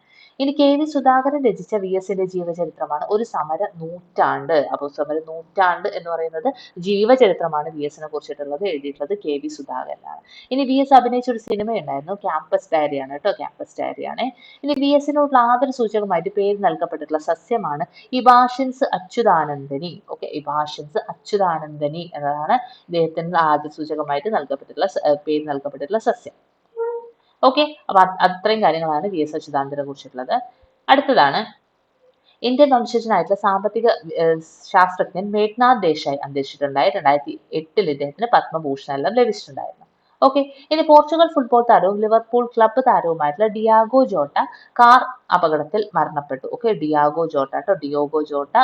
ഇനി KV സുധാകരൻ രചിച്ച VSന്റെ ജീവചരിത്രമാണ് ഒരു സമര നൂറ്റാണ്ട്. അപ്പോൾ സമര നൂറ്റാണ്ട് എന്ന് പറയുന്നത് ജീവചരിത്രമാണ് VSനെ കുറിച്ചിട്ടുള്ളത്. എഴുതിയിട്ടുള്ളത് KV സുധാകരനാണ്. ഇനി VS അഭിനയിച്ച ഒരു സിനിമ ഉണ്ടായിരുന്നു, ക്യാമ്പസ് ഡയറിയാണ് കേട്ടോ, ക്യാമ്പസ് ഡയറിയാണ്. ഇനി VSനോടുള്ള ആദര സൂചകമായിട്ട് പേര് നൽകപ്പെട്ടിട്ടുള്ള സസ്യമാണ് ഇബാഷിൻസ് അച്യുതാനന്ദനി. ഓക്കെ, ഇബാഷിൻസ് അച്യുതാനന്ദനി എന്നതാണ് ഇദ്ദേഹത്തിന് ആദര സൂചകമായിട്ട് പേര് നൽകപ്പെട്ടിട്ടുള്ള സസ്യം. ഓക്കെ, അപ്പൊ അത്രയും കാര്യങ്ങളാണ് VS അച്യുതാനന്ദനെ കുറിച്ചിട്ടുള്ളത്. അടുത്തതാണ് ഇന്ത്യൻ വംശജനായിട്ടുള്ള സാമ്പത്തിക ശാസ്ത്രജ്ഞൻ മേഘ്നാഥ് ദേശായി അന്തരിച്ചിട്ടുണ്ടായി. 2008 ഇദ്ദേഹത്തിന് പത്മഭൂഷൺ എല്ലാം ലഭിച്ചിട്ടുണ്ടായിരുന്നു. ഓക്കെ, ഇനി പോർച്ചുഗൽ ഫുട്ബോൾ താരവും Liverpool club താരവുമായിട്ടുള്ള Diego Jota car അപകടത്തിൽ മരണപ്പെട്ടു. ഓക്കെ, ഡിയാഗോ ജോട്ട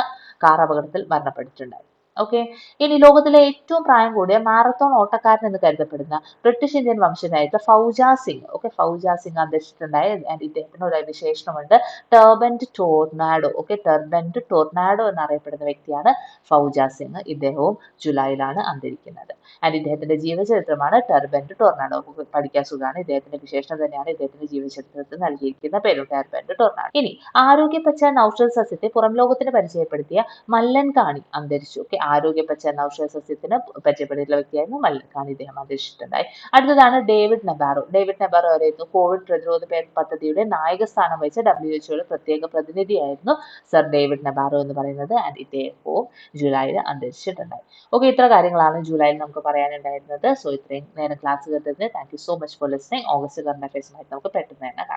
കാർ അപകടത്തിൽ മരണപ്പെട്ടിട്ടുണ്ടായി. ഓക്കെ, ഇനി ലോകത്തിലെ ഏറ്റവും പ്രായം കൂടിയ മാരത്തോൺ ഓട്ടക്കാരൻ എന്ന് കരുതപ്പെടുന്ന ബ്രിട്ടീഷ് ഇന്ത്യൻ വംശജനായിട്ടുള്ള ഫൗജ സിംഗ്. ഓക്കെ, ഫൗജ സിംഗ് അന്തരിച്ചിട്ടുണ്ടായി. ഇദ്ദേഹത്തിന് ഒരു വിശേഷണമുണ്ട്, ടർബൻഡ് ടോർനാഡോ. ഓക്കെ, ടർബൻഡ് ടോർനാഡോ എന്നറിയപ്പെടുന്ന വ്യക്തിയാണ് ഫൗജ സിംഗ്. ഇദ്ദേഹവും ജൂലൈയിലാണ് അന്തരിക്കുന്നത്. ഇദ്ദേഹത്തിന്റെ ജീവചരിത്രമാണ് ടർബൻഡ് ടോർനാഡോ. പഠിക്കാൻ സുഖമാണ്. ഇദ്ദേഹത്തിന്റെ വിശേഷണം തന്നെയാണ് ഇദ്ദേഹത്തിന്റെ ജീവചരിത്രത്തിൽ നൽകിയിരിക്കുന്ന പേരും, ടർബൻഡ് ടോർനാഡോ. ഇനി ആരോഗ്യപ്പച്ച എന്ന ഔഷധ സസ്യത്തെ പുറം ലോകത്തിന് പരിചയപ്പെടുത്തിയ മല്ലൻ കാണി അന്തരിച്ചു. ഓക്കെ, ആരോഗ്യപ്പച്ച എന്ന ഔഷധ സസ്യത്തിന് പരിചയപ്പെടുത്തിയിട്ടുള്ള വ്യക്തിയായിരുന്നു മല്ലൻ കാണി. ഇദ്ദേഹം അന്തരിച്ചിട്ടുണ്ടായി. അടുത്തതാണ് ഡേവിഡ് നെബാറോ. ആയിരുന്നു കോവിഡ് പ്രതിരോധ പദ്ധതിയുടെ നായക സ്ഥാനം വഹിച്ച WHO പ്രത്യേക പ്രതിനിധിയായിരുന്നു സർ ഡേവിഡ് നെബാറോ എന്ന് പറയുന്നത്. ഇദ്ദേഹവും ജൂലൈയിൽ അന്തരിച്ചിട്ടുണ്ടായി. ഓക്കെ, ഇത്ര കാര്യങ്ങളാണ് ജൂലൈയിൽ നമുക്ക് പറയാനുണ്ടായിരുന്നത്. സോ ഇത്രയും നേരം ക്ലാസ് കേട്ടതിന് thank you so much for listening. August current അഫയേഴ്സുമായിട്ട് നമുക്ക് പെട്ടെന്ന് തന്നെ കാണാം.